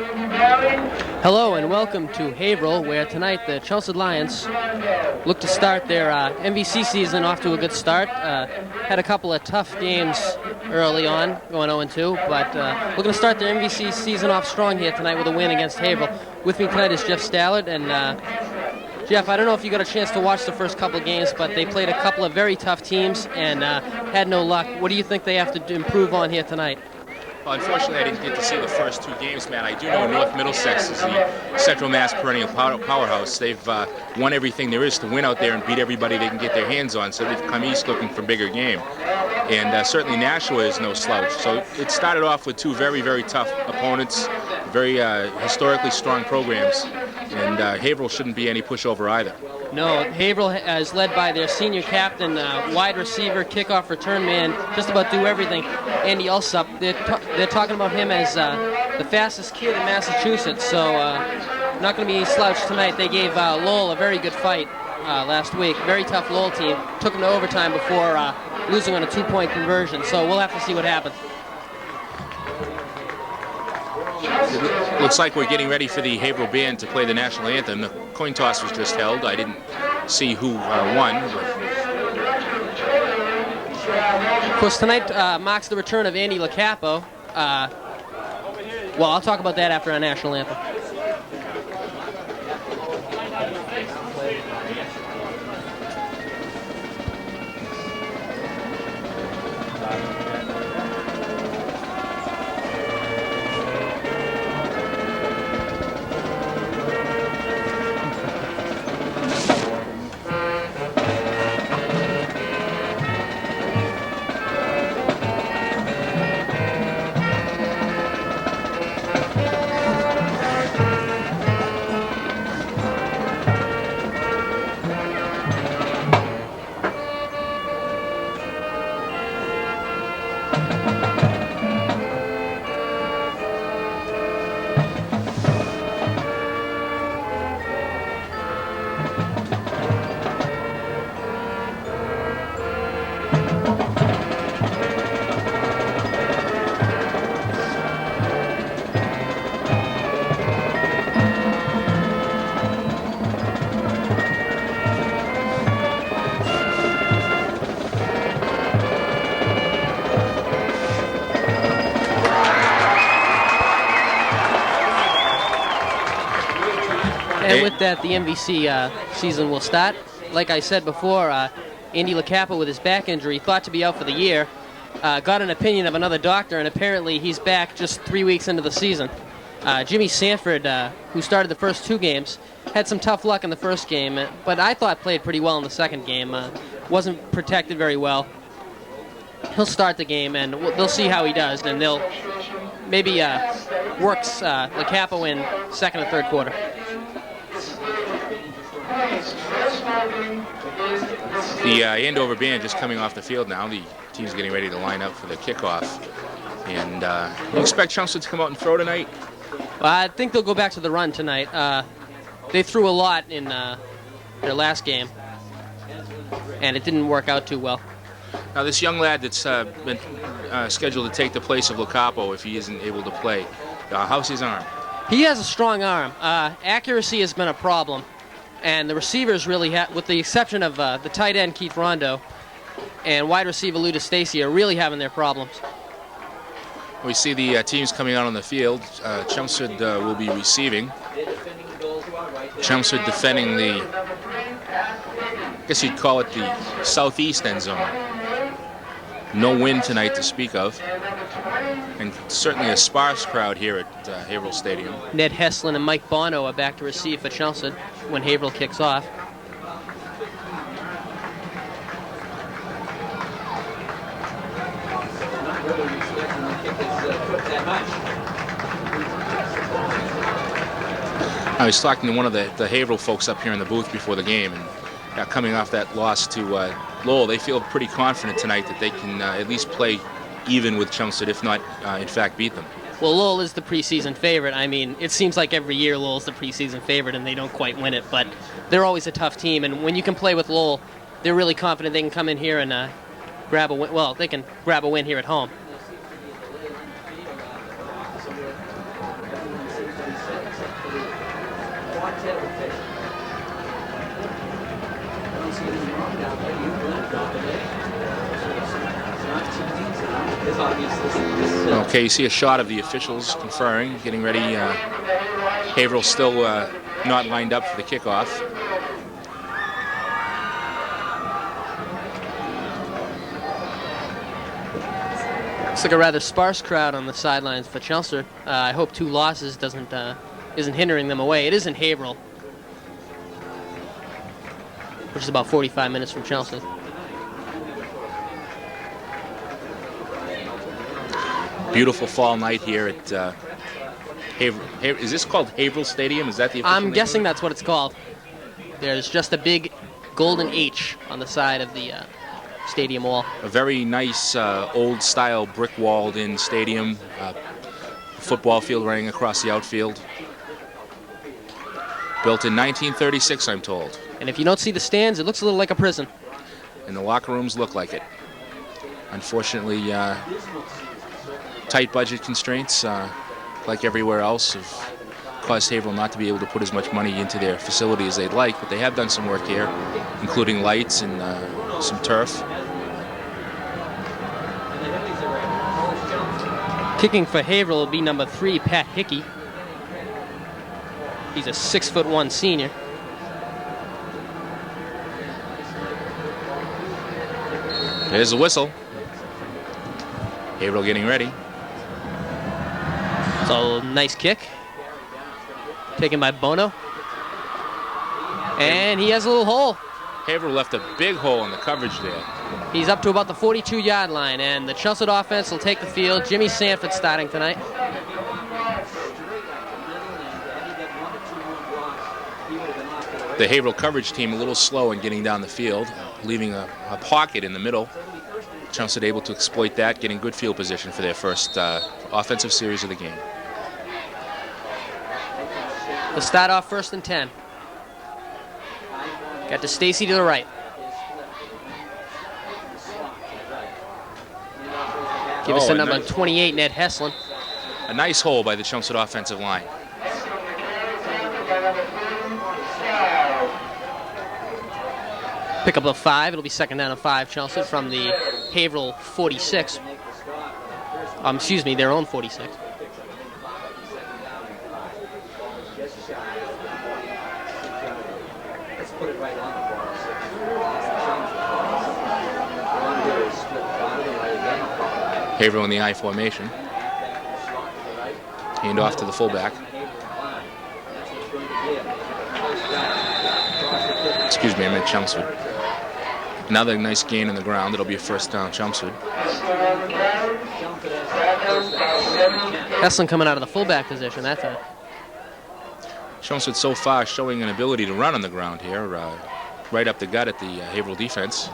Hello and welcome to Haverhill, where tonight the Chelmsford Lions look to start their MVC season off to a good start. Had a couple of tough games early on, going 0-2, but looking to start their MVC season off strong here tonight with a win against Haverhill. With me tonight is Jeff Stallard, and Jeff, I don't know if you got a chance to watch the first couple of games, but they played a couple of very tough teams and had no luck. What do you think they have to improve on here tonight? Well, unfortunately, I didn't get to see the first two games, man. I do know North Middlesex is the Central Mass perennial powerhouse. They've won everything there is to win out there and beat everybody they can get their hands on, so they've come east looking for a bigger game. And certainly Nashua is no slouch. So it started off with two very, very tough opponents, very historically strong programs, and Haverhill shouldn't be any pushover either. No, Haverhill is led by their senior captain, wide receiver, kickoff return man, just about do everything, Andy Alsup. They're talking about him as the fastest kid in Massachusetts, so not going to be slouched tonight. They gave Lowell a very good fight last week. Very tough Lowell team. Took them to overtime before losing on a two-point conversion, so we'll have to see what happens. It looks like we're getting ready for the Haverhill band to play the national anthem. The coin toss was just held. I didn't see who won. Of course, tonight marks the return of Andy LaCapo. Well, I'll talk about that after our national anthem. And with that, the MVC season will start. Like I said before, Andy LaCapo, with his back injury, thought to be out for the year, got an opinion of another doctor, and apparently he's back just 3 weeks into the season. Jimmy Sanford, who started the first two games, had some tough luck in the first game, but I thought played pretty well in the second game. Wasn't protected very well. He'll start the game, and they'll see how he does, and they'll maybe works LaCapo in second or third quarter. The Andover band just coming off the field now. The team's getting ready to line up for the kickoff. And you expect Chelmsford to come out and throw tonight? Well, I think they'll go back to the run tonight. They threw a lot in their last game, and it didn't work out too well. Now, this young lad that's been scheduled to take the place of LaCapo, if he isn't able to play, how's his arm? He has a strong arm. Accuracy has been a problem. And the receivers really, with the exception of the tight end, Keith Rondo, and wide receiver, Lou DeStacy, are really having their problems. We see the teams coming out on the field. Chelmsford will be receiving. Chelmsford defending the, I guess you'd call it the southeast end zone. No wind tonight to speak of. And certainly a sparse crowd here at Haverhill Stadium. Ned Heslin and Mike Bono are back to receive for Chelmsford when Haverhill kicks off. I was talking to one of the Haverhill folks up here in the booth before the game, and coming off that loss to Lowell, they feel pretty confident tonight that they can at least play even with Chelmsford, if not, in fact, beat them. Well, Lowell is the preseason favorite. I mean, it seems like every year Lowell's the preseason favorite and they don't quite win it, but they're always a tough team, and when you can play with Lowell, they're really confident they can come in here and grab a win. Well, they can grab a win here at home. Okay, you see a shot of the officials conferring, getting ready. Haverhill still not lined up for the kickoff. Looks like a rather sparse crowd on the sidelines for Chelsea. I hope 2 losses isn't hindering them away. It is in Haverhill, which is about 45 minutes from Chelsea. Beautiful fall night here at Haverhill. Is this called Haverhill Stadium? Is that the official name? Guessing that's what it's called. There's just a big golden H on the side of the stadium wall. A very nice old-style brick-walled-in stadium. Football field running across the outfield. Built in 1936, I'm told. And if you don't see the stands, it looks a little like a prison. And the locker rooms look like it. Unfortunately, tight budget constraints, like everywhere else, have caused Haverhill not to be able to put as much money into their facility as they'd like, but they have done some work here, including lights and some turf. Kicking for Haverhill will be number 3, Pat Hickey. He's a 6'1" senior. There's the whistle. Haverhill getting ready. So nice kick. Taken by Bono. And he has a little hole. Haverhill left a big hole in the coverage there. He's up to about the 42-yard line, and the Chelsea offense will take the field. Jimmy Sanford starting tonight. The Haverhill coverage team a little slow in getting down the field, leaving a pocket in the middle. Chelsea able to exploit that, getting good field position for their first offensive series of the game. They'll start off 1st and 10. Got to Stacy to the right. Give us the number 28, Ned Heslin. A nice hole by the Chelmsford offensive line. Pick up a 5. It'll be 2nd down and 5, Chelsea, from the Haverhill 46. Excuse me, their own 46. Haverhill in the I formation. Hand off to the fullback. Excuse me, I meant Chelmsford. Another nice gain on the ground. It'll be a 1st down, Chelmsford. Heslin coming out of the fullback position that time. Chelmsford so far showing an ability to run on the ground here, right up the gut at the Haverhill defense.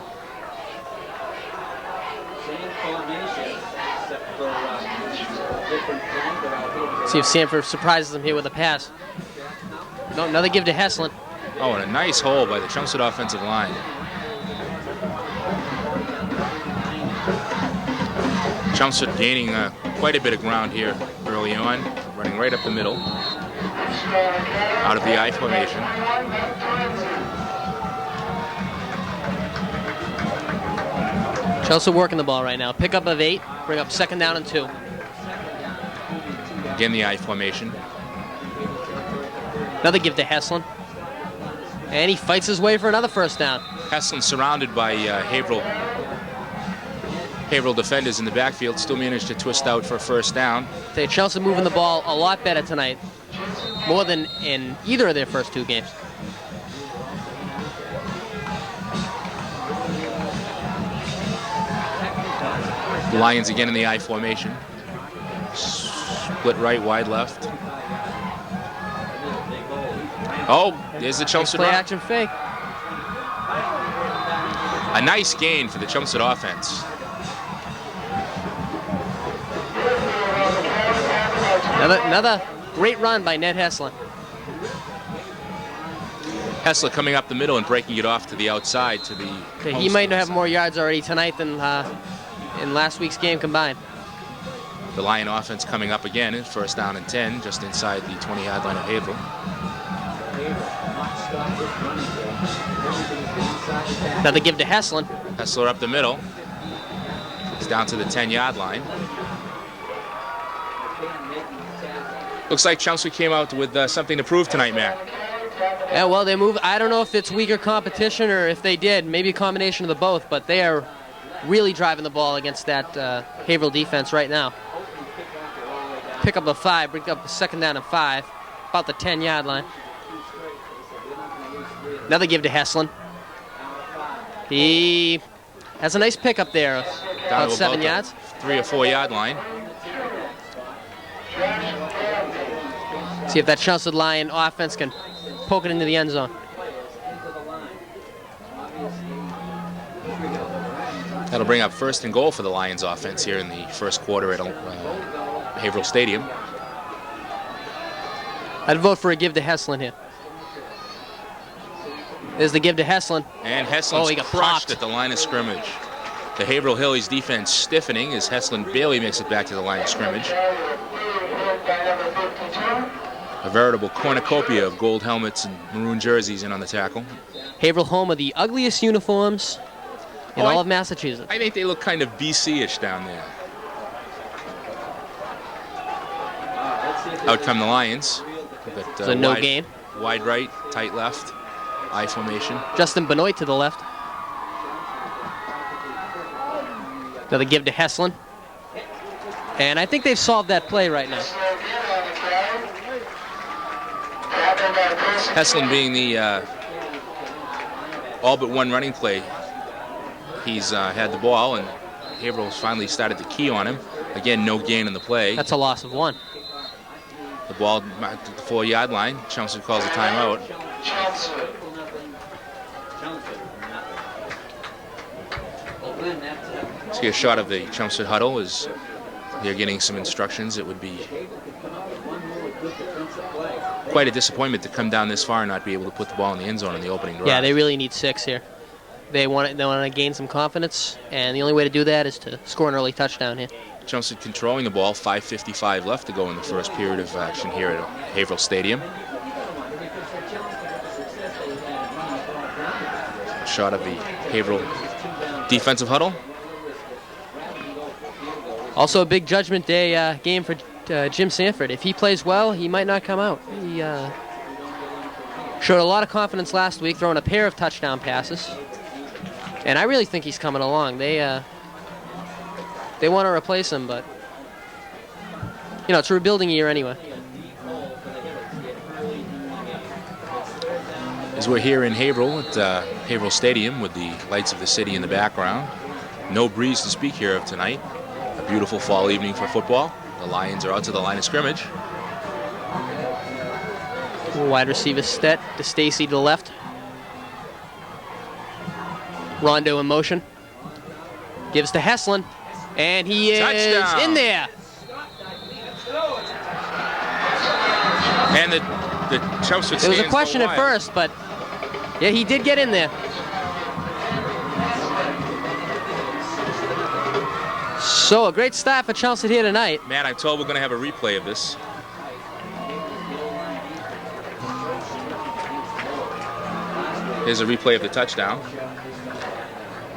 See if Sanford surprises him here with a pass. No, another give to Heslin. Oh, and a nice hole by the Chelmsford offensive line. Chelmsford gaining quite a bit of ground here early on, running right up the middle, out of the I formation. Chelsea working the ball right now. Pickup of 8, bring up 2nd down and 2. Again, the I formation. Another give to Heslin. And he fights his way for another 1st down. Heslin surrounded by Haverhill defenders in the backfield, still managed to twist out for a 1st down. Chelsea moving the ball a lot better tonight, more than in either of their first 2 games. The Lions again in the I formation. Split right, wide left. Oh, there's the Chelmsford Play action fake. A nice gain for the Chelmsford offense. Another great run by Ned Heslin. Heslin coming up the middle and breaking it off to the outside to the. He might have more yards already tonight than in last week's game combined. The Lion offense coming up again in first down and 10, just inside the 20-yard line of Haverhill. Another give to Heslin. Hessler up the middle. He's down to the 10-yard line. Looks like Chelmsford came out with something to prove tonight, Matt. Yeah, well, they move. I don't know if it's weaker competition or if they did. Maybe a combination of the both, but they are really driving the ball against that Haverhill defense right now. Pick up a 5, bring up a second down and 5, about the 10-yard line. Another give to Heslin. He has a nice pickup there, about 7 yards. 3 or 4 yard line. See if that Chelmsford Lion offense can poke it into the end zone. That'll bring up first and goal for the Lions offense here in the first quarter at Haverhill Stadium. I'd vote for a give to Heslin here. There's the give to Heslin. And Heslin's he got crushed popped at the line of scrimmage. The Haverhill Hillies defense stiffening as Heslin barely makes it back to the line of scrimmage. A veritable cornucopia of gold helmets and maroon jerseys in on the tackle. Haverhill, home of the ugliest uniforms in all of Massachusetts. I think they look kind of BC-ish down there. Out come the Lions. It's a no gain. Wide right, tight left, I formation. Justin Benoit to the left. Another give to Heslin. And I think they've solved that play right now. Heslin being the all but one running play. He's had the ball, and Haverhill's finally started to key on him. Again, no gain in the play. That's a loss of 1. The ball at the 4-yard line. Chelmsford calls a timeout. See a shot of the Chelmsford huddle as they're getting some instructions. It would be quite a disappointment to come down this far and not be able to put the ball in the end zone in the opening drive. Yeah, they really need 6 here. They want to gain some confidence, and the only way to do that is to score an early touchdown here. Chelmsford controlling the ball, 5:55 left to go in the first period of action here at Haverhill Stadium. Shot of the Haverhill defensive huddle. Also a big Judgment Day game for Jim Sanford. If he plays well, he might not come out. He showed a lot of confidence last week, throwing a pair of touchdown passes. And I really think he's coming along. They want to replace him, but you know, it's a rebuilding year anyway. As we're here in Haverhill at Haverhill Stadium with the lights of the city in the background. No breeze to speak here of tonight. A beautiful fall evening for football. The Lions are out to the line of scrimmage. Wide receiver Stett to Stacy to the left. Rondo in motion. Gives to Heslin. And he is Touchdown. in there. And the Chelmsford There was a stands question go at wide. first, but yeah, he did get in there. So a great start for Chelmsford here tonight. Matt, I'm told we're going to have a replay of this. Here's a replay of the touchdown.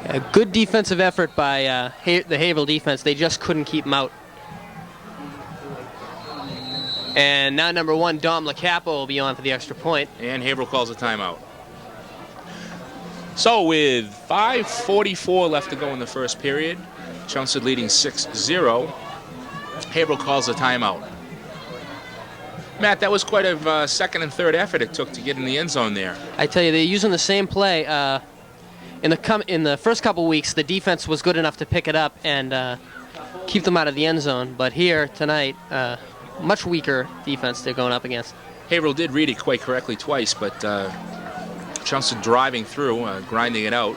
A good defensive effort by the Haverhill defense. They just couldn't keep him out. And now number 1, Dom LaCapo will be on for the extra point. And Haverhill calls a timeout. So with 5:44 left to go in the first period, Chelmsford leading 6-0. Haverhill calls a timeout. Matt, that was quite a second and third effort it took to get in the end zone there. I tell you, they're using the same play. In the first couple weeks, the defense was good enough to pick it up and keep them out of the end zone. But here tonight, much weaker defense they're going up against. Haverhill did read it quite correctly twice, but Chelmsford driving through, grinding it out.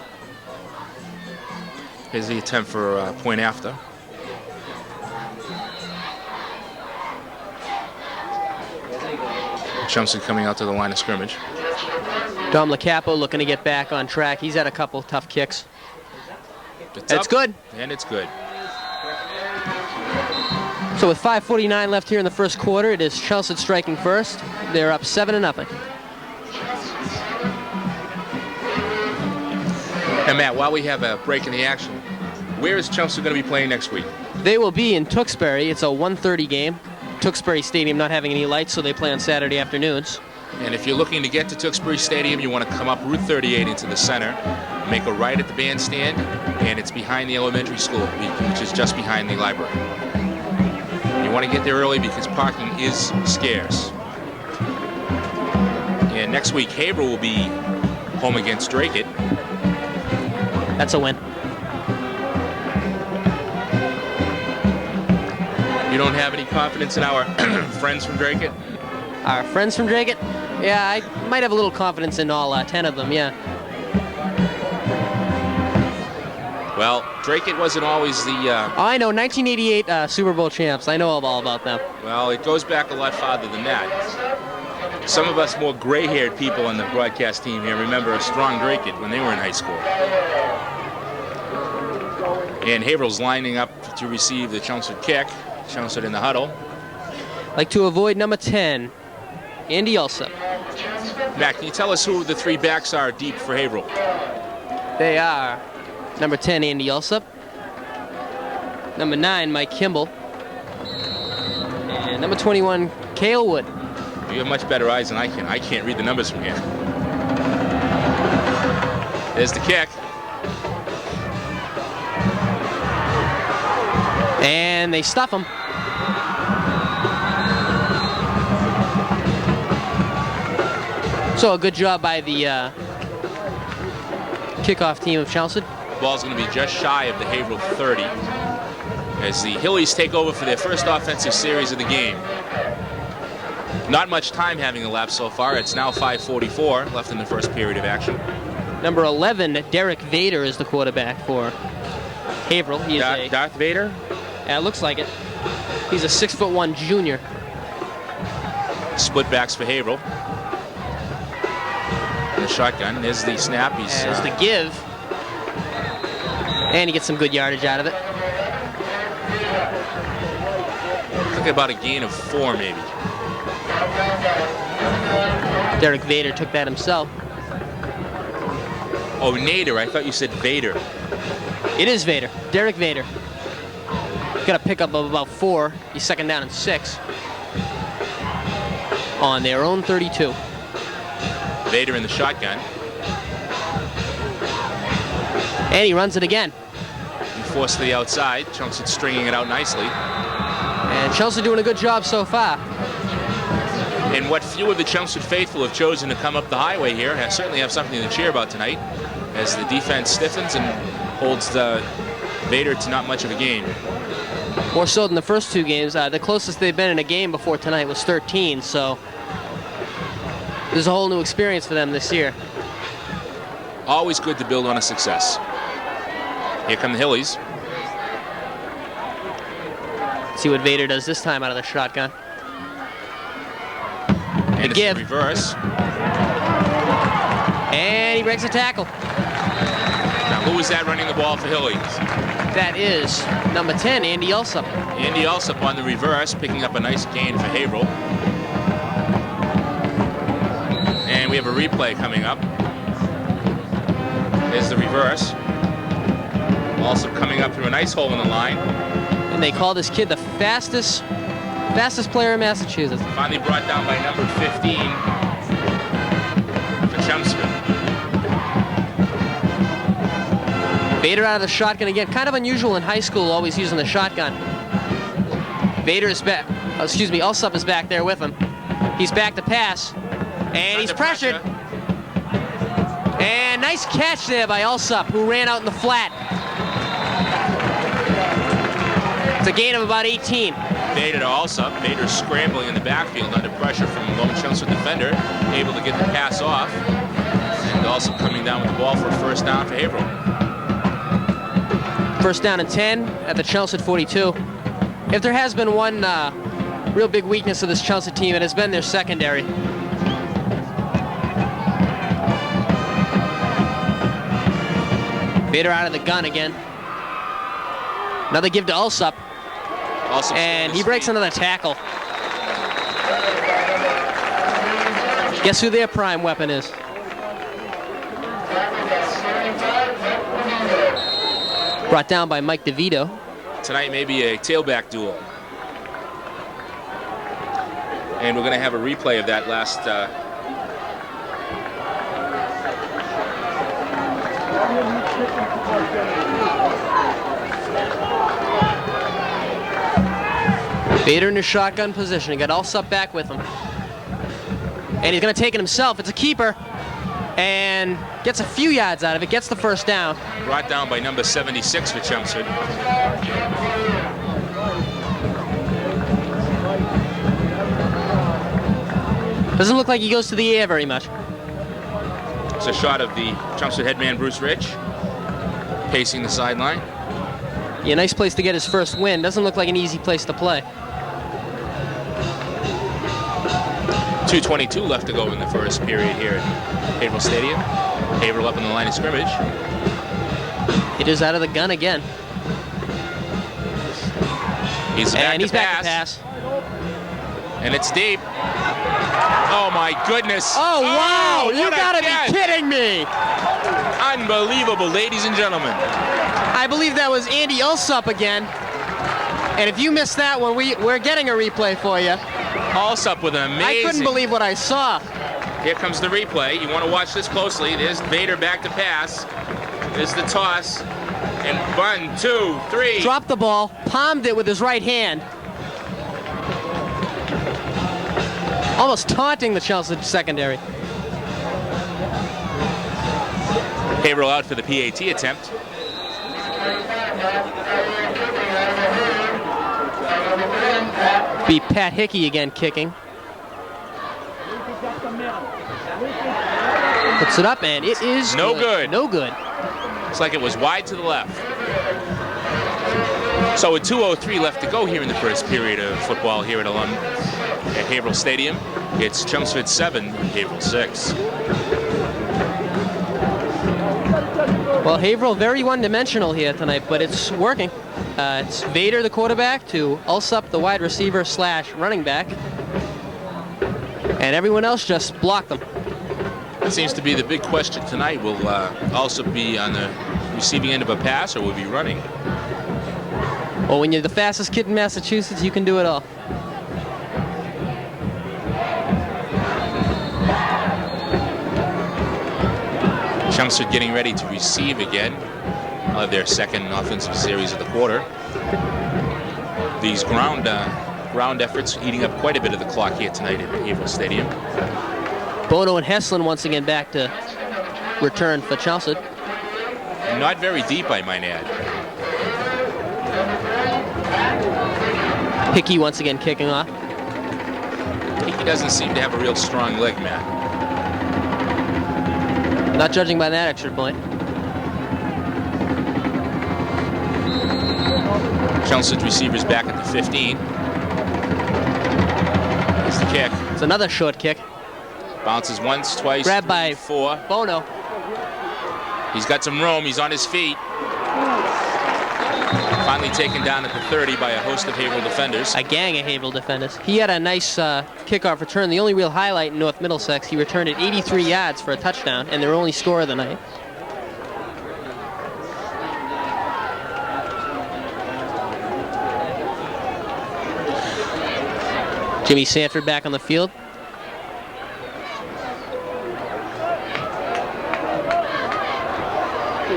Here's the attempt for a point after. Chelmsford coming out to the line of scrimmage. Dom LaCapo looking to get back on track. He's had a couple tough kicks. It's good. And it's good. So with 5:49 left here in the first quarter, it is Chelmsford striking first. They're up 7-0. And Matt, while we have a break in the action, where is Chelmsford going to be playing next week? They will be in Tewksbury. It's a 1:30 game. Tewksbury Stadium not having any lights, so they play on Saturday afternoons. And if you're looking to get to Tewksbury Stadium, you want to come up Route 38 into the center, make a right at the bandstand, and it's behind the elementary school, which is just behind the library. You want to get there early because parking is scarce. And next week, Haverhill will be home against Drake. That's a win. You don't have any confidence in our friends from Drake? Our friends from Drake? Yeah, I might have a little confidence in all 10 of them, yeah. Well, Drake wasn't always the... I know, 1988 Super Bowl champs. I know all about them. Well, it goes back a lot farther than that. Some of us more gray-haired people on the broadcast team here remember a strong Drake when they were in high school. And Haverhill's lining up to receive the Chelmsford kick. Chelmsford in the huddle. Like to avoid number 10, Andy Alsop. Matt, can you tell us who the three backs are deep for Haverhill? They are number 10, Andy Alsop. Number 9, Mike Kimball. And number 21, Cale Wood. You have much better eyes than I can. I can't read the numbers from here. There's the kick. And they stuff him. So a good job by the kickoff team of Chelmsford. The ball's going to be just shy of the Haverhill 30 as the Hillies take over for their first offensive series of the game. Not much time having elapsed so far. It's now 5:44 left in the first period of action. Number 11, Derek Vader, is the quarterback for Haverhill. He is Darth Vader? Yeah, it looks like it. He's a 6'1" junior. Split backs for Haverhill. The shotgun. There's the snap. There's the give. And he gets some good yardage out of it. Looking about a gain of 4, maybe. Derek Vader took that himself. Oh, Nader. I thought you said Vader. It is Vader. Derek Vader. Got a pickup of about 4. He's second down and 6. On their own 32. Vader in the shotgun. And he runs it again. He forced to the outside. Chelmsford stringing it out nicely. And Chelmsford doing a good job so far. And what few of the Chelmsford faithful have chosen to come up the highway here certainly have something to cheer about tonight as the defense stiffens and holds the Vader to not much of a gain. More so than the first 2 games. The closest they've been in a game before tonight was 13, so there's a whole new experience for them this year. Always good to build on a success. Here come the Hillies. See what Vader does this time out of the shotgun. And the give. Reverse. And he breaks a tackle. Now who is that running the ball for Hillies? That is number 10, Andy Alsop. Andy Alsop on the reverse, picking up a nice gain for Haverhill. And we have a replay coming up. There's the reverse. Alsop coming up through a nice hole in the line. And they call this kid the fastest player in Massachusetts. Finally brought down by number 15 for Chelmsford. Vader out of the shotgun again. Kind of unusual in high school, always using the shotgun. Vader is back. Alsop is back there with him. He's back to pass. And he's pressured. And nice catch there by Alsop, who ran out in the flat. It's a gain of about 18. Vader to Alsop. Vader scrambling in the backfield under pressure from a lone Chelmsford defender. Able to get the pass off. And Alsop coming down with the ball for a first down for Haverhill. First down and 10 at the Chelmsford 42. If there has been one real big weakness of this Chelmsford team, it has been their secondary. Vader out of the gun again. Another give to Alsop. Also, and he breaks another tackle. Guess who their prime weapon is? Brought down by Mike DeVito. Tonight may be a tailback duel. And we're going to have a replay of that last... Vader in his shotgun position. He got Alsop back with him. And he's going to take it himself. It's a keeper. And gets a few yards out of it. Gets the first down. Brought down by number 76 for Chelmsford. Doesn't look like he goes to the air very much. It's a shot of the Chelmsford head man, Bruce Rich, pacing the sideline. Yeah, nice place to get his first win. Doesn't look like an easy place to play. 2:22 left to go in the first period here at Haverhill Stadium. Haverhill up in the line of scrimmage. It is out of the gun again. He's back to pass. And it's deep. Oh my goodness. Oh wow, you gotta catch. be kidding me. Unbelievable, ladies and gentlemen. I believe that was Andy Alsop again. And if you missed that one, we're getting a replay for you. Alsop with an amazing... I couldn't believe what I saw. Here comes the replay. You want to watch this closely. There's Vader back to pass. There's the toss. And 1, 2, 3. Dropped the ball, palmed it with his right hand. Almost taunting the Chelmsford secondary. Haverhill out for the PAT attempt. Be Pat Hickey again kicking. Puts it up and it is no good. No good. It's like it was wide to the left. So with 2:03 left to go here in the first period of football here at Haverhill Stadium, it's Chelmsford 7, Haverhill 6. Well, Haverhill very one-dimensional here tonight, but it's working. It's Vader, the quarterback, to Alsop, the wide receiver / running back. And everyone else just blocked them. That seems to be the big question tonight. Will Alsop be on the receiving end of a pass, or will he be running? Well, when you're the fastest kid in Massachusetts, you can do it all. Chelmsford getting ready to receive again. Their second offensive series of the quarter. These ground efforts eating up quite a bit of the clock here tonight at Haverhill Stadium. Bono and Heslin once again back to return for Chelmsford. Not very deep, I might add. Hickey once again kicking off. Hickey doesn't seem to have a real strong leg, Matt. Not judging by that extra point. Chelmsford receivers back at the 15. Here's the kick. It's another short kick. Bounces once, twice, grabbed by 4. Bono. He's got some room. He's on his feet. Finally taken down at the 30 by a host of Haverhill defenders. A gang of Haverhill defenders. He had a nice kickoff return. The only real highlight in North Middlesex, he returned it 83 yards for a touchdown, and their only score of the night. Jimmy Sanford back on the field.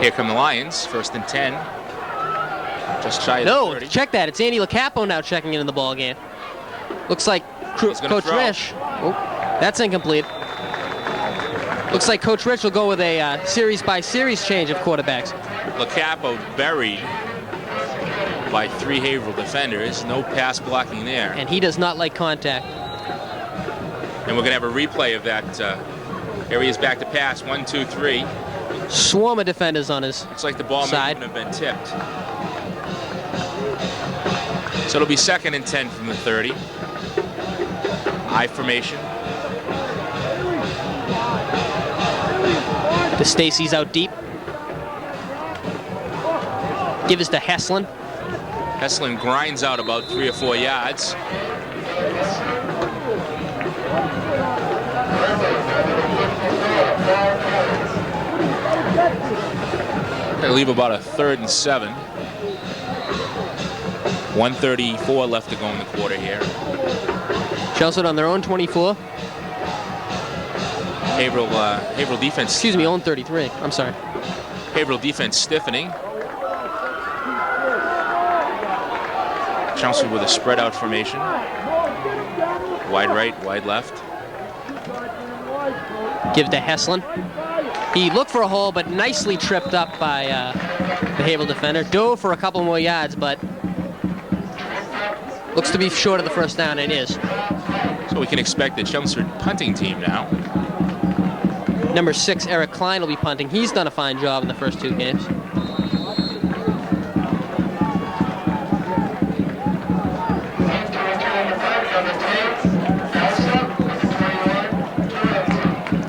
Here come the Lions, 1st and 10. Just shy of the 30. No, check that. It's Andy LaCapo now checking into the ball game. Looks like Coach Rich. Oh, that's incomplete. Looks like Coach Rich will go with a series-by-series change of quarterbacks. LaCapo buried by 3 Haverhill defenders. No pass blocking there. And he does not like contact. And we're going to have a replay of that. Area's back to pass. 1, 2, 3. Swarm of defenders on his Looks like the ball side. may have been tipped. So it'll be 2nd and 10 from the 30. I formation. The Stacy's out deep. Give us to Heslin. Heslin grinds out about 3 or 4 yards. They leave about a 3rd and 7. 1:34 left to go in the quarter here. Chelsea on their own 24. Haverhill defense. Excuse me, own 33. I'm sorry. Haverhill defense stiffening. Chelsea with a spread out formation. Wide right, wide left. Give to Heslin. He looked for a hole, but nicely tripped up by the Haverhill defender. Dove for a couple more yards, but looks to be short of the first down, and it is. So we can expect the Chelmsford punting team now. Number 6, Eric Klein, will be punting. He's done a fine job in the first 2 games.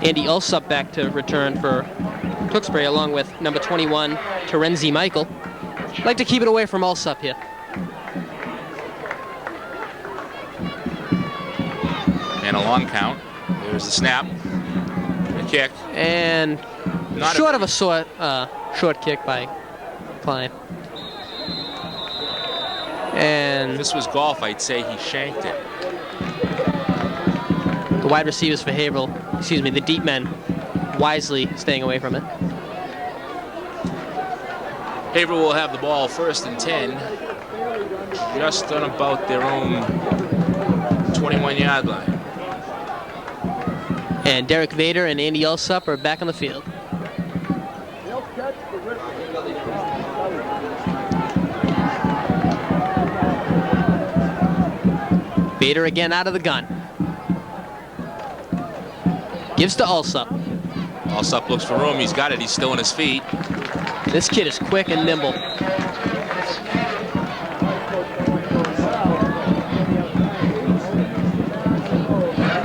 Andy Ulsup back to return for Tewksbury, along with number 21, Terenzi Michael. I'd like to keep it away from Ulsup here. And a long count. There's the snap. The kick. And Not short of a short kick by Klein. And if this was golf, I'd say he shanked it. the wide receivers for Haverhill, excuse me, the deep men, wisely staying away from it. Haverhill will have the ball 1st and 10. Just on about their own 21-yard line. And Derek Vader and Andy Ulsup are back on the field. Vader again out of the gun. Gives to Ulsup. Ulsup looks for room. He's got it. He's still on his feet. This kid is quick and nimble.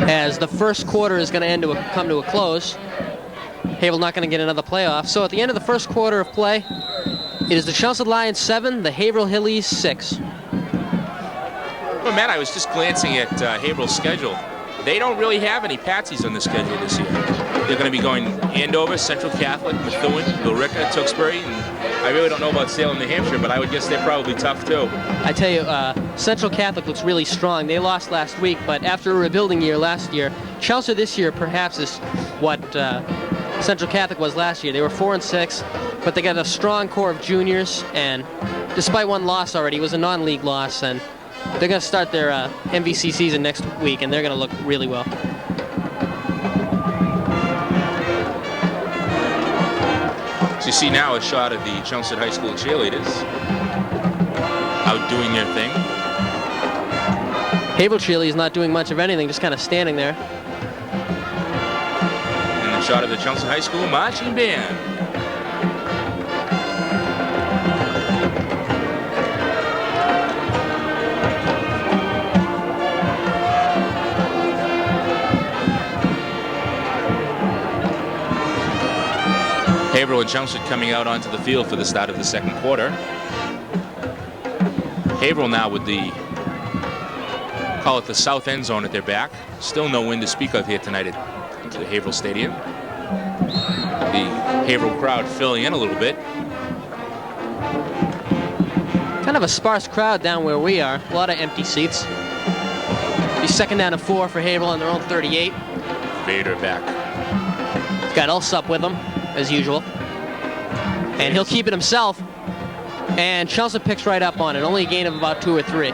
As the first quarter is going to come to a close, Haverhill not going to get another playoff. So at the end of the first quarter of play, it is the Chelmsford Lions 7, the Haverhill Hillies 6. Well, Matt, I was just glancing at Haverhill's schedule. They don't really have any patsies on the schedule this year. They're going to be going Andover, Central Catholic, Methuen, Billerica, Tewksbury, and I really don't know about Salem, New Hampshire, but I would guess they're probably tough too. I tell you, Central Catholic looks really strong. They lost last week, but after a rebuilding year last year, Chelsea this year perhaps is what Central Catholic was last year. They were 4-6, but they got a strong core of juniors, and despite one loss already, it was a non-league loss, and they're going to start their MVC season next week, and they're going to look really well. So you see now a shot of the Chelmsford High School cheerleaders out doing their thing. Haverhill cheerleaders is not doing much of anything, just kind of standing there. And a shot of the Chelmsford High School marching band. Haverhill and Chelmsford coming out onto the field for the start of the second quarter. Haverhill now with the, call it the south end zone at their back. Still no wind to speak of here tonight at the Haverhill Stadium. The Haverhill crowd filling in a little bit. Kind of a sparse crowd down where we are. A lot of empty seats. Be 2nd down and 4 for Haverhill on their own 38. Vader back. He's got Ulsup with him, as usual. And he'll keep it himself. And Chelmsford picks right up on it. Only a gain of about 2 or 3.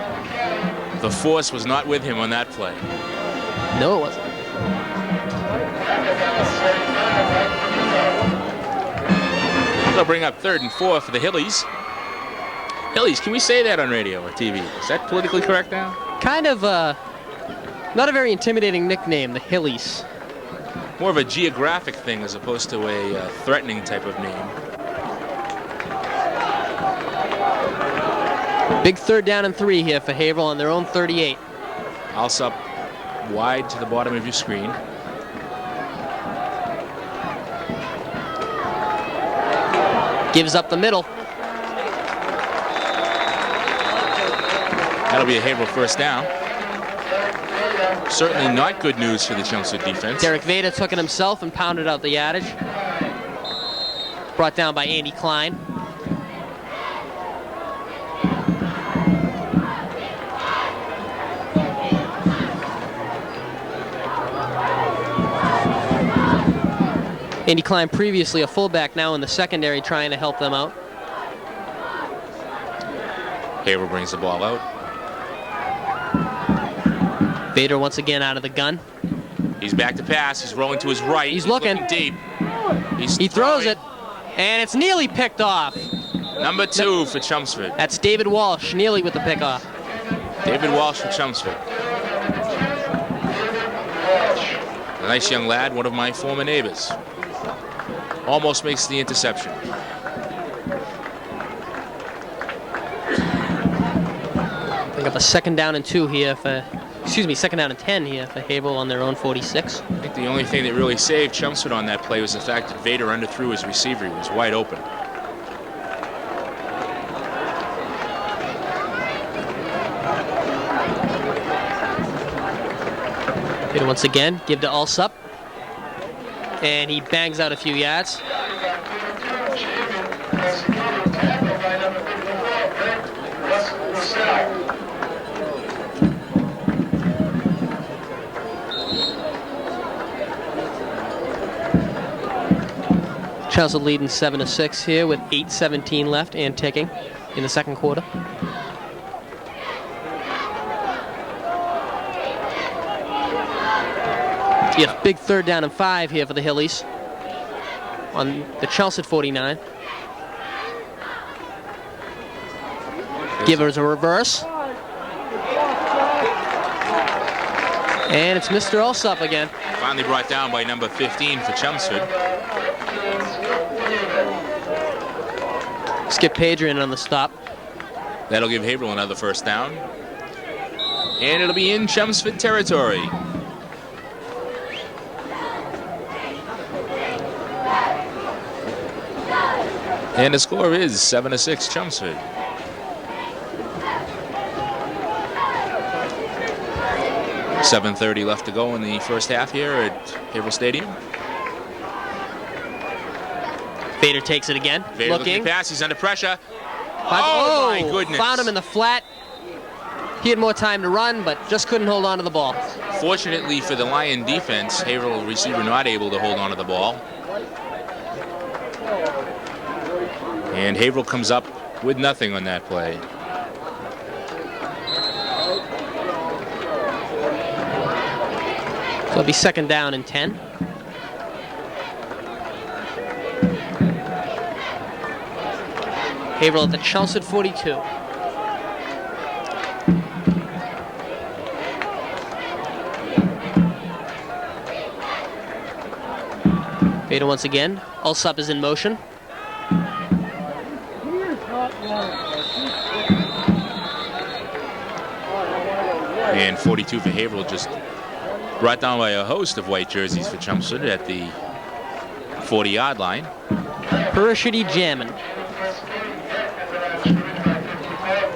The force was not with him on that play. No, it wasn't. They'll bring up 3rd and 4 for the Hillies. Hillies, can we say that on radio or TV? Is that politically correct now? Kind of not a very intimidating nickname, the Hillies. More of a geographic thing as opposed to a threatening type of name. Big 3rd down and 3 here for Haverhill on their own 38. Ulsup wide to the bottom of your screen. Gives up the middle. That'll be a Haverhill first down. Certainly not good news for the Chelmsford defense. Derek Vader took it himself and pounded out the yardage. Brought down by Andy Klein. Andy Klein, previously a fullback, now in the secondary, trying to help them out. Haverhill brings the ball out. Vader once again out of the gun. He's back to pass. He's rolling to his right. He's looking deep. He throws it, and it's nearly picked off. Number 2 for Chelmsford. That's David Walsh, nearly with the pickoff. David Walsh for Chelmsford. A nice young lad, one of my former neighbors. Almost makes the interception. Pick up a 2nd down and 2 here for, second down and 10 here for Haverhill on their own 46. I think the only thing that really saved Chelmsford on that play was the fact that Vader underthrew his receiver. He was wide open. Vader once again, give to Alsup. And he bangs out a few yards. Chelmsford leading 7-6 here with 8:17 left and ticking in the second quarter. Yeah, big 3rd down and 5 here for the Hillies on the Chelmsford 49. Givers a reverse. And it's Mr. Alsup again. Finally brought down by number 15 for Chelmsford. Skip Padrian on the stop. That'll give Haverhill another first down. And it'll be in Chelmsford territory. And the score is 7-6 Chelmsford. .7:30 left to go in the first half here at Haverhill Stadium. Vader takes it again. Vader looking to pass. He's under pressure. Oh, my goodness. Found him in the flat. He had more time to run, but just couldn't hold on to the ball. Fortunately for the Lion defense, Haverhill receiver not able to hold on to the ball. And Haverhill comes up with nothing on that play. So it'll be 2nd down and 10. Haverhill at the Chelmsford 42. Vader once again. Alsup is in motion. And 42 for Haverhill, just brought down by a host of white jerseys for Chelmsford at the 40-yard line. Parashidi jammin'.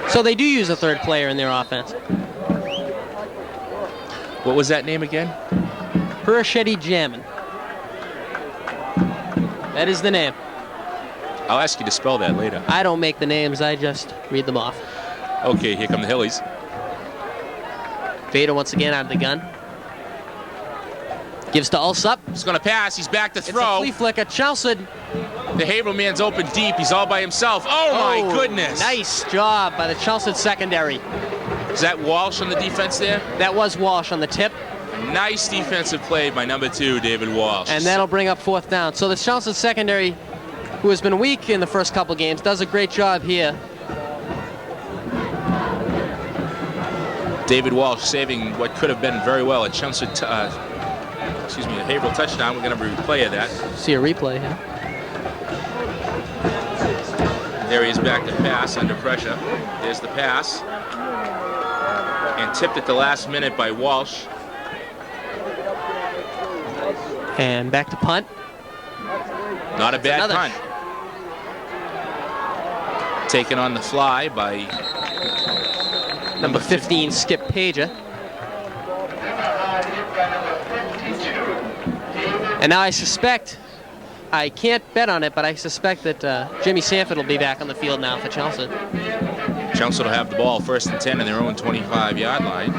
So they do use a 3rd player in their offense. What was that name again? Parashidi jammin'. That is the name. I'll ask you to spell that later. I don't make the names, I just read them off. Okay, here come the Hillies. Vader once again out of the gun. Gives to Alsup. He's going to pass. He's back to It's throw. a flea flicker. Chelmsford. The Haverhill man's open deep. He's all by himself. Oh, my goodness. Nice job by the Chelmsford secondary. Is that Walsh on the defense there? That was Walsh on the tip. Nice defensive play by number 2, David Walsh. And that'll bring up 4th down. So the Chelmsford secondary, who has been weak in the first couple games, does a great job here. David Walsh saving what could have been very well a Chelmsford, a Haverhill touchdown. We're going to replay of that. See a replay here. There he is back to pass under pressure. There's the pass. And tipped at the last minute by Walsh. And back to punt. Not a bad punt. Taken on the fly by Number 15, Skip Pager. And now I suspect, I can't bet on it, but I suspect that Jimmy Sanford will be back on the field now for Chelsea. Chelsea will have the ball 1st and 10 in their own 25-yard line.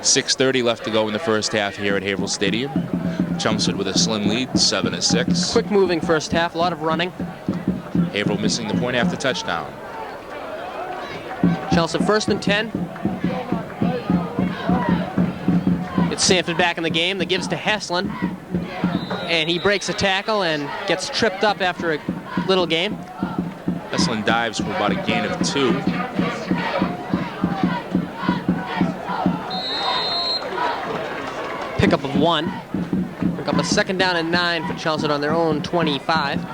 6:30 left to go in the first half here at Haverhill Stadium. Chelmsford with a slim lead, 7-6. Quick moving first half, a lot of running. Haverhill missing the point after touchdown. Chelsea 1st and 10. It's Sanford back in the game. That gives to Heslin. And he breaks a tackle and gets tripped up after a little game. Heslin dives for about a gain of 2. Pickup of 1. Pick up a 2nd down and 9 for Chelsea on their own 25.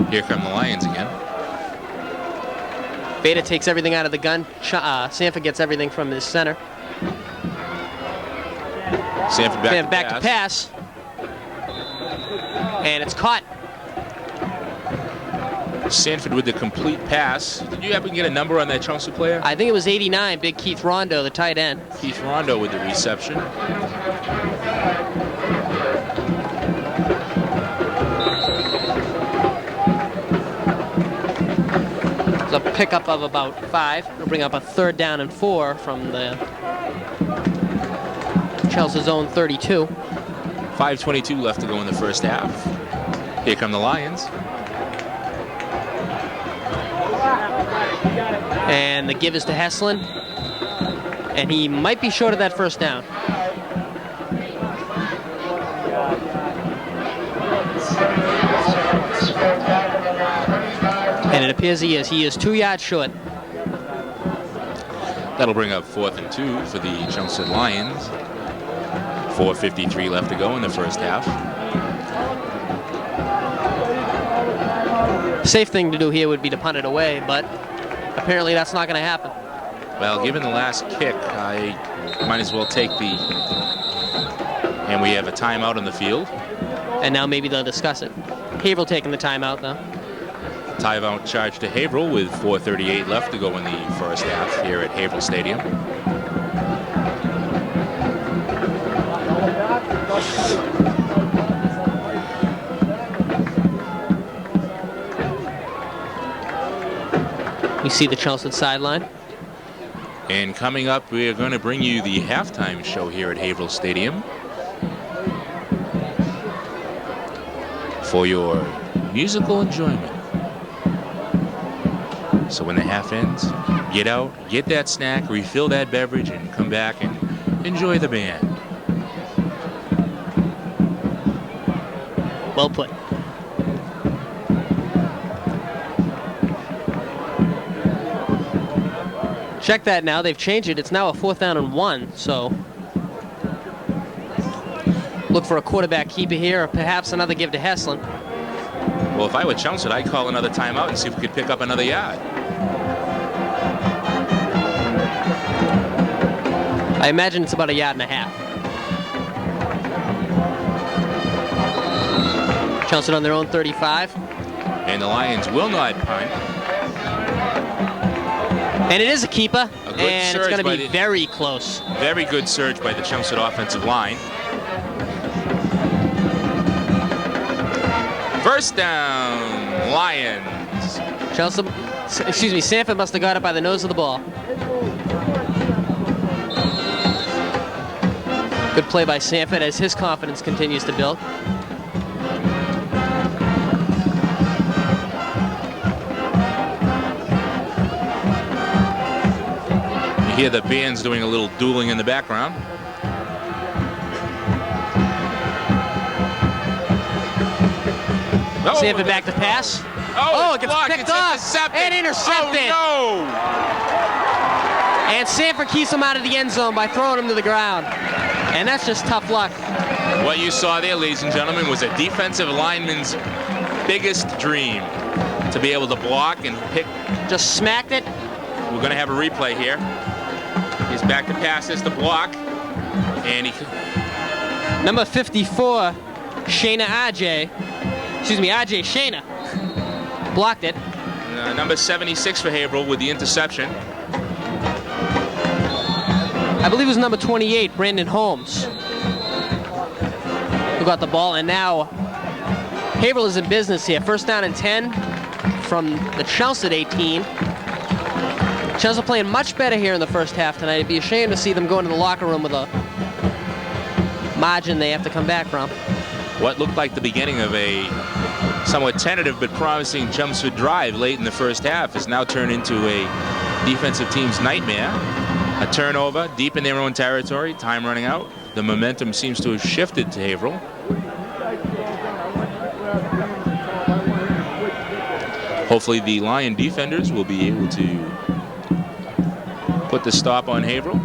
Here come the Lions again. Beta takes everything out of the gun. Sanford gets everything from his center. Sanford back to pass. And it's caught. Sanford with the complete pass. Did you happen to get a number on that Chelsea player? I think it was 89, big Keith Rondo, the tight end. Keith Rondo with the reception. It's a pickup of about 5. It'll bring up a 3rd down and 4 from the Chelsea's own 32. 5:22 left to go in the first half. Here come the Lions. And the give is to Heslin. And he might be short of that 1st down. And it appears he is. He is 2 yards short. That'll bring up 4th and 2 for the Chelsea Lions. 4:53 left to go in the first half. Safe thing to do here would be to punt it away, but apparently that's not going to happen. Well, given the last kick, I might as well take the... And we have a timeout on the field. And now maybe they'll discuss it. Haverhill taking the timeout, though. Timeout charge to Haverhill with 4:38 left to go in the first half here at Haverhill Stadium. We see the Chelsea sideline. And coming up, we are going to bring you the halftime show here at Haverhill Stadium for your musical enjoyment. So when the half ends, get out, get that snack, refill that beverage, and come back and enjoy the band. Well put. Check that now. They've changed it. It's now a 4th down and 1. So look for a quarterback keeper here, or perhaps another give to Heslin. Well, if I were Chelmsford, I'd call another timeout and see if we could pick up another yard. I imagine it's about 1.5 yards. Chelsea on their own 35. And the Lions will not punt. And it is a keeper, A good and it's surge going to by be very close. Very good surge by the Chelmsford offensive line. First down, Lions. Sanford must have got it by the nose of the ball. Good play by Sanford as his confidence continues to build. You hear the band's doing a little dueling in the background. Sanford back to pass. Oh, it gets picked off and intercepted. Oh, no. And Sanford keeps him out of the end zone by throwing him to the ground. And that's just tough luck. What you saw there, ladies and gentlemen, was a defensive lineman's biggest dream. To be able to block and pick. Just smacked it. We're going to have a replay here. He's back to pass as the block. And he Number 54, Shayna Ajay. Excuse me, Ajay Shayna. Blocked it. Number 76 for Haverhill with the interception. I believe it was number 28, Brandon Holmes, who got the ball. And now Haverhill is in business here. First down and 10 from the Chelmsford 18. Chelmsford playing much better here in the first half tonight. It'd be a shame to see them go into the locker room with a margin they have to come back from. What looked like the beginning of a somewhat tentative but promising Chelmsford drive late in the first half has now turned into a defensive team's nightmare. A turnover deep in their own territory, time running out. The momentum seems to have shifted to Haverhill. Hopefully the Lion defenders will be able to put the stop on Haverhill.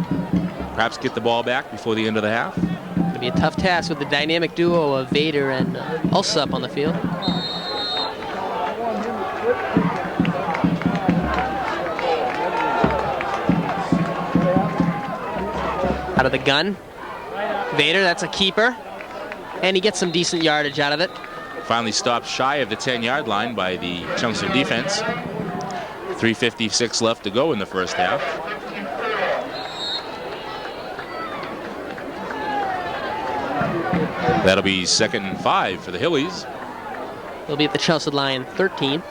Perhaps get the ball back before the end of the half. It'll be a tough task with the dynamic duo of Vader and Alsup on the field. Out of the gun, Vader, that's a keeper, and he gets some decent yardage out of it. Finally stopped shy of the 10-yard line by the Chelmsford defense. 3:56 left to go in the first half. That'll be 2nd and 5 for the Hillies. They'll be at the Chelmsford line 13.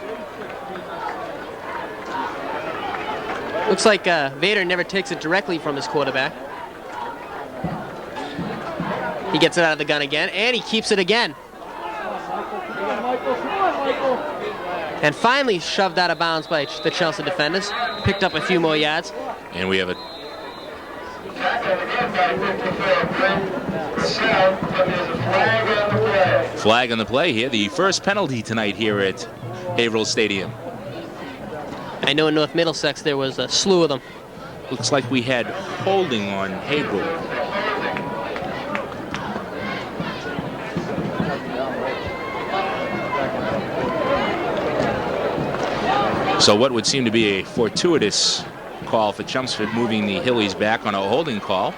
Looks like Vader never takes it directly from his quarterback. He gets it out of the gun again, and he keeps it again. And finally shoved out of bounds by the Chelmsford defenders. Picked up a few more yards. And we have a flag on the play here. The first penalty tonight here at Haverhill Stadium. I know in North Middlesex there was a slew of them. Looks like we had holding on Haverhill. So what would seem to be a fortuitous call for Chelmsford, moving the Hillies back on a holding call.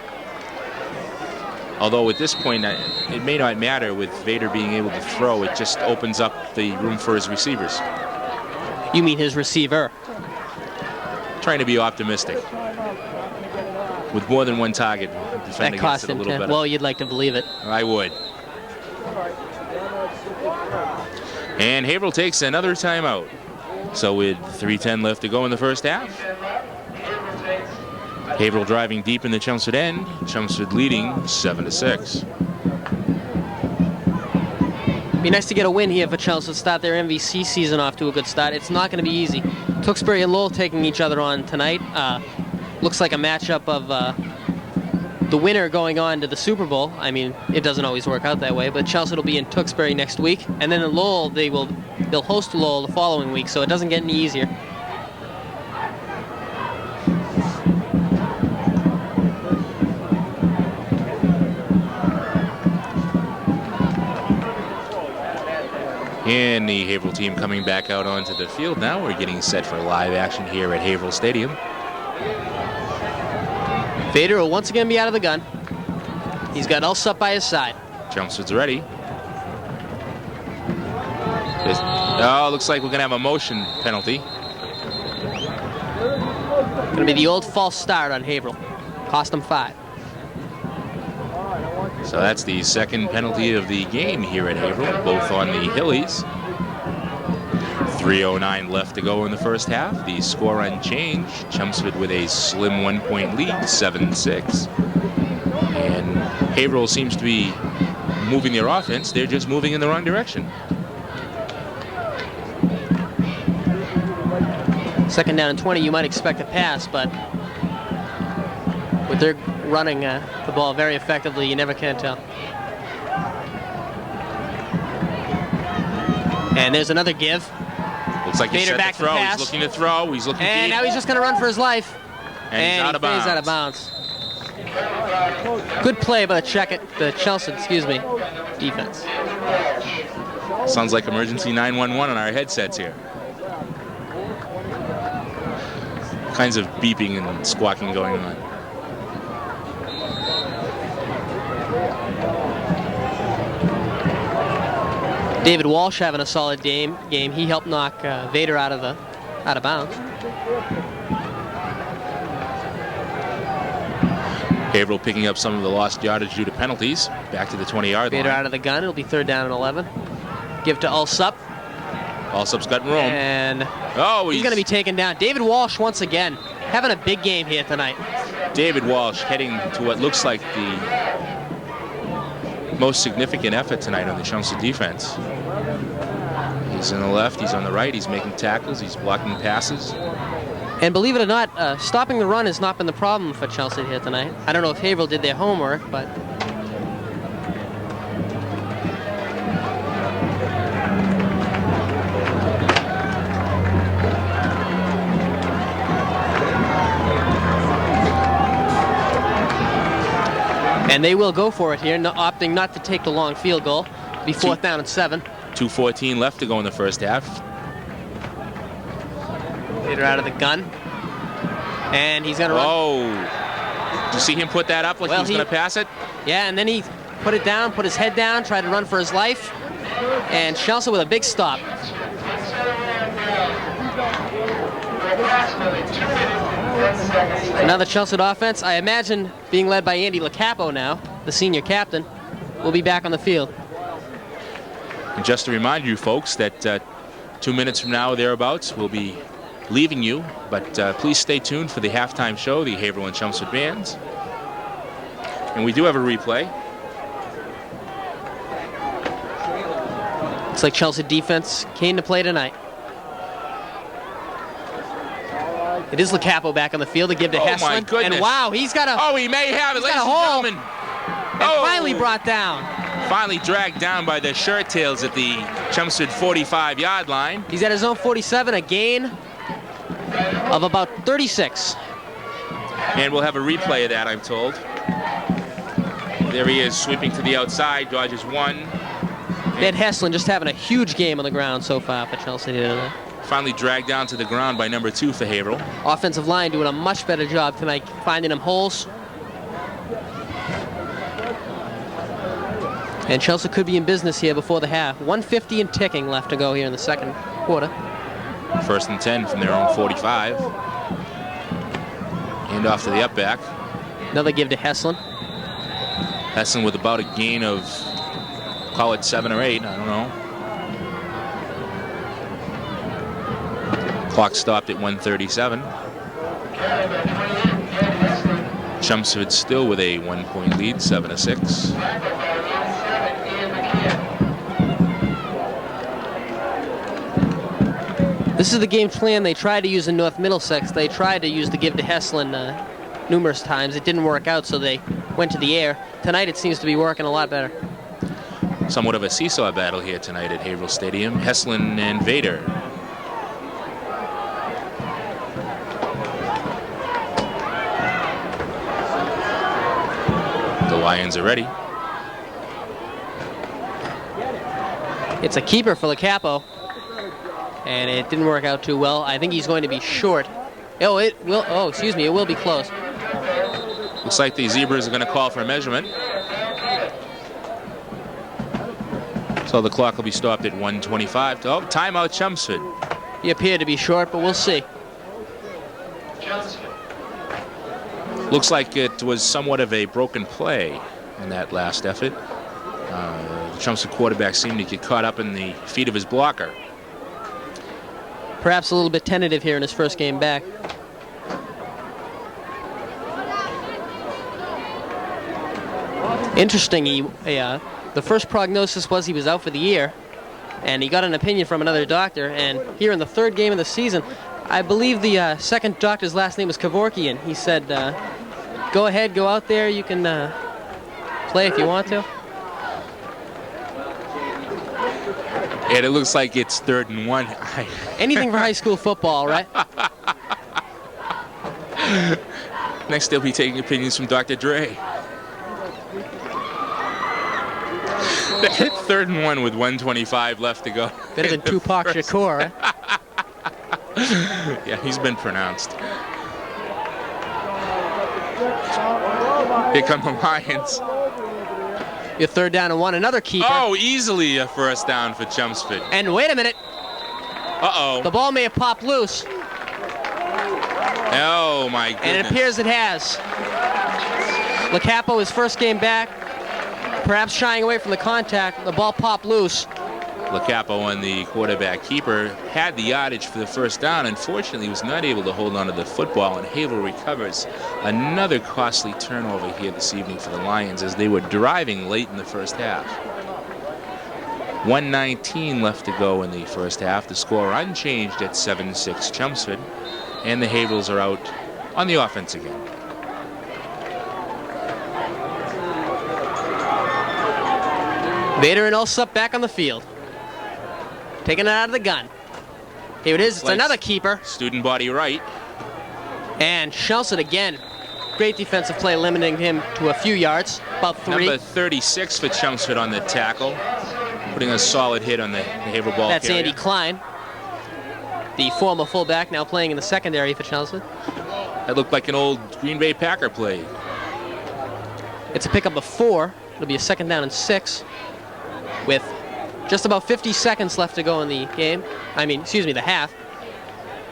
Although at this point, it may not matter with Vader being able to throw. It just opens up the room for his receivers. You mean his receiver? Trying to be optimistic. With more than one target, defending that cost it a him little 10. better. Well, you'd like to believe it. I would. And Haverhill takes another timeout. So with 3:10 left to go in the first half. Haverhill driving deep in the Chelmsford end. Chelmsford leading 7-6. Be nice to get a win here for Chelmsford, start their MVC season off to a good start. It's not going to be easy. Tewksbury and Lowell taking each other on tonight. Looks like a matchup of the winner going on to the Super Bowl. I mean, it doesn't always work out that way, but Chelmsford will be in Tewksbury next week, and then in Lowell they'll host Lowell the following week, so it doesn't get any easier. And the Haverhill team coming back out onto the field now. We're getting set for live action here at Haverhill Stadium. Vader will once again be out of the gun. He's got Alsup by his side. Chelmsford's ready. Oh, looks like we're going to have a motion penalty. Going to be the old false start on Haverhill. Cost them 5. So that's the second penalty of the game here at Haverhill, both on the Hillies. 3:09 left to go in the first half. The score unchanged. Chelmsford with a slim 1-point lead, 7-6. And Haverhill seems to be moving their offense. They're just moving in the wrong direction. Second down and 20, you might expect a pass, but with their running the ball very effectively, you never can tell. And there's another give. Looks like he's Vader set to throw. He's looking to throw. He's looking and deep. Now he's just going to run for his life. And he's out of he bounds. Out of bounds. Good play by the Chelmsford, defense. Sounds like emergency 911 on our headsets here. Kinds of beeping and squawking going on. David Walsh having a solid game. He helped knock Vader out of bounds. Haverhill picking up some of the lost yardage due to penalties. Back to the 20-yard line. Vader out of the gun. It'll be 3rd down and 11. Give to Alsup. Alsup's got room. And he's going to be taken down. David Walsh once again having a big game here tonight. David Walsh heading to what looks like the most significant effort tonight on the Chelmsford defense. He's on the left, he's on the right, he's making tackles, he's blocking passes. And believe it or not, stopping the run has not been the problem for Chelsea here tonight. I don't know if Haverhill did their homework, but... And they will go for it here, opting not to take the long field goal. It'll be 4th down and 7. 2:14 left to go in the first half. Vader out of the gun. And he's going to run. Oh. Did you see him put that up like he was going to pass it? Yeah, and then he put it down, put his head down, tried to run for his life. And Chelsea with a big stop. Another Chelsea offense, I imagine, being led by Andy LaCapo now, the senior captain, will be back on the field. And just to remind you folks that 2 minutes from now, thereabouts, we'll be leaving you, but please stay tuned for the halftime show, the Haverhill and Chelmsford bands. And we do have a replay. Looks like Chelsea defense came to play tonight. It is LaCapo back on the field to give to Heslin. My goodness. And wow, he's got a... Oh, he may have it, ladies and gentlemen. And finally brought down. Finally dragged down by the shirt tails at the Chelmsford 45-yard line. He's at his own 47, a gain of about 36. And we'll have a replay of that, I'm told. There he is, sweeping to the outside, dodges one. Ed Heslin just having a huge game on the ground so far for Chelsea today. Finally dragged down to the ground by number 2 for Haverhill. Offensive line doing a much better job tonight, finding him holes. And Chelsea could be in business here before the half. 1:50 and ticking left to go here in the second quarter. 1st and 10 from their own 45. Hand off to the up back. Another give to Heslin. Heslin with about a gain of, call it 7 or 8, I don't know. Clock stopped at 1:37. Chelmsford still with a 1-point lead, 7-6. This is the game plan they tried to use in North Middlesex. They tried to use the give to Heslin numerous times. It didn't work out, so they went to the air. Tonight it seems to be working a lot better. Somewhat of a seesaw battle here tonight at Haverhill Stadium. Heslin and Vader. The Lions are ready. It's a keeper for LaCapo. And it didn't work out too well. I think he's going to be short. Oh, it will. Oh, excuse me. It will be close. Looks like the Zebras are going to call for a measurement. So the clock will be stopped at 1:25. Oh, timeout Chelmsford. He appeared to be short, but we'll see. Looks like it was somewhat of a broken play in that last effort. The Chelmsford quarterback seemed to get caught up in the feet of his blocker. Perhaps a little bit tentative here in his first game back. Interesting, the first prognosis was he was out for the year, and he got an opinion from another doctor, and here in the 3rd game of the season, I believe the second doctor's last name was Kevorkian. He said, go ahead, go out there, you can play if you want to. And it looks like it's 3rd and 1. Anything for high school football, right? Next, they'll be taking opinions from Dr. Dre. 3rd and 1 with 1:25 left to go. Better than Tupac Shakur, right? Yeah, he's been pronounced. Here come the Lions. Your 3rd down and 1. Another keeper. Oh, easily a first down for Chelmsford. And wait a minute. Uh-oh. The ball may have popped loose. Oh, my goodness. And it appears it has. LaCapo, his first game back, perhaps shying away from the contact. The ball popped loose. LaCapo on the quarterback keeper had the yardage for the first down. Unfortunately, he was not able to hold on to the football, and Haverhill recovers. Another costly turnover here this evening for the Lions as they were driving late in the first half. 1:19 left to go in the first half. The score unchanged at 7-6 Chelmsford, and the Haverhills are out on the offense again. Vader and Alsup back on the field. Taking it out of the gun. Here it is. It's another keeper. Student body right. And Chelmsford again. Great defensive play, limiting him to a few yards, about 3. Number 36 for Chelmsford on the tackle, putting a solid hit on the Haverhill ball That's carrier. Andy Klein, the former fullback, now playing in the secondary for Chelmsford. That looked like an old Green Bay Packer play. It's a pickup of 4. It'll be a 2nd down and 6 with just about 50 seconds left to go in the game. The half.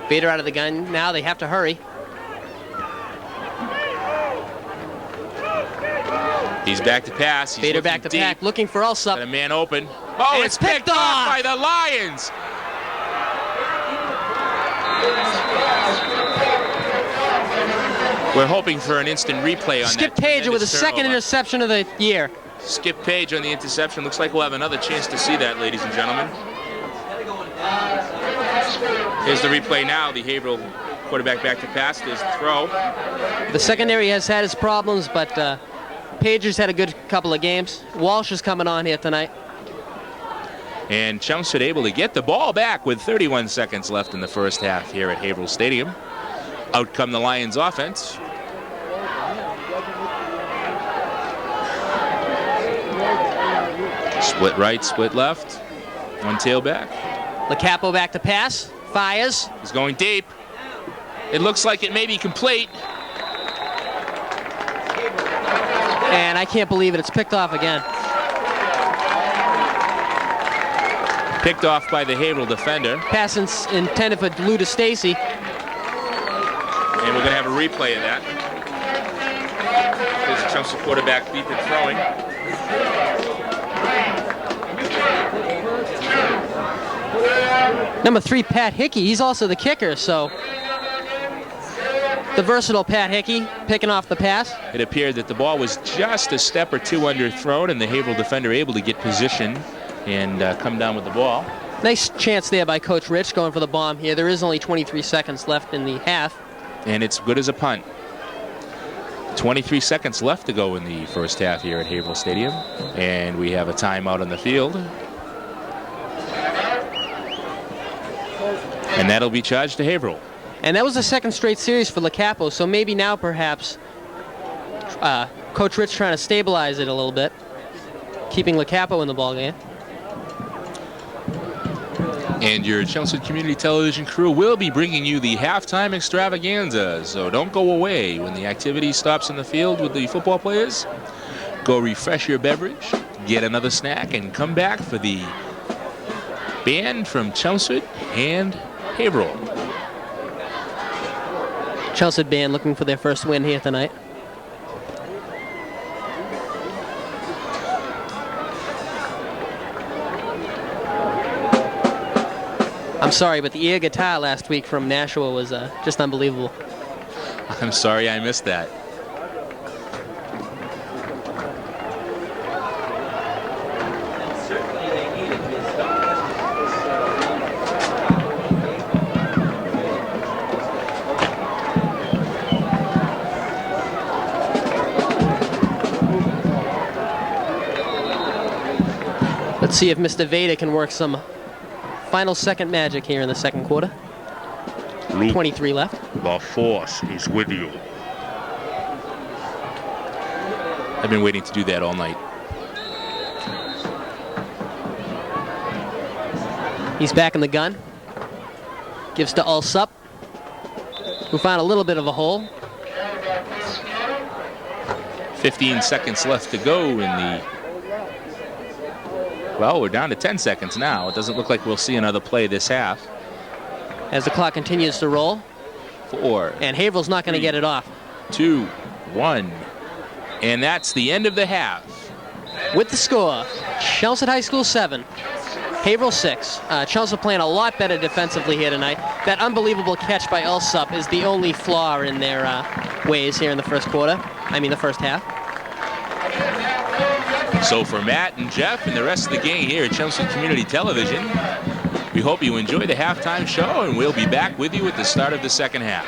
Vader out of the gun. Now they have to hurry. He's back to pass. He's Vader back to pack, looking for Alsup. Got a man open. Oh, And it's picked off by the Lions. We're hoping for an instant replay on Skip that. Page with a tremendous second turnover. interception of the year. Skip Page on the interception. Looks like we'll have another chance to see that, ladies and gentlemen. Here's the replay now. The Haverhill quarterback back to pass. There's the throw. The secondary has had its problems, but Pager's had a good couple of games. Walsh is coming on here tonight. And Chelmsford able to get the ball back with 31 seconds left in the first half here at Haverhill Stadium. Out come the Lions offense. Split right, split left. One tailback. LaCapo back to pass. Fires. He's going deep. It looks like it may be complete. And I can't believe it. It's picked off again. Picked off by the Haverhill defender. Pass intended for Lou DeStacy. And we're going to have a replay of that. There's a Chelmsford quarterback deep and throwing. Number 3, Pat Hickey. He's also the kicker, so the versatile Pat Hickey picking off the pass. It appeared that the ball was just a step or two underthrown, and the Haverhill defender able to get position and come down with the ball. Nice chance there by Coach Rich going for the bomb here. There is only 23 seconds left in the half. And it's good as a punt. 23 seconds left to go in the first half here at Haverhill Stadium. And we have a timeout on the field. And that'll be charged to Haverhill. And that was the second straight series for LaCapo, so maybe now perhaps Coach Rich trying to stabilize it a little bit, keeping LaCapo in the ballgame. And your Chelmsford Community Television crew will be bringing you the halftime extravaganza. So don't go away when the activity stops in the field with the football players. Go refresh your beverage, get another snack, and come back for the band from Chelmsford and Haverhill. Chelmsford band looking for their first win here tonight. I'm sorry, but the air guitar last week from Nashua was just unbelievable. I'm sorry I missed that. Let's see if Mr. Vader can work some final second magic here in the second quarter. Luke, 23 left. the force is with you. I've been waiting to do that all night. He's back in the gun. Gives to Alsup, who found a little bit of a hole. 15 seconds left to go in the Well, we're down to 10 seconds now. It doesn't look like we'll see another play this half. As the clock continues to roll. 4. And Haverhill's not going to get it off. 2, 1. And that's the end of the half. With the score, Chelmsford High School 7, Haverhill 6. Chelmsford playing a lot better defensively here tonight. That unbelievable catch by Elsop is the only flaw in their ways here in the first quarter. I mean the first half. So for Matt and Jeff and the rest of the gang here at Chelmsford Community Television, we hope you enjoy the halftime show, and we'll be back with you at the start of the second half.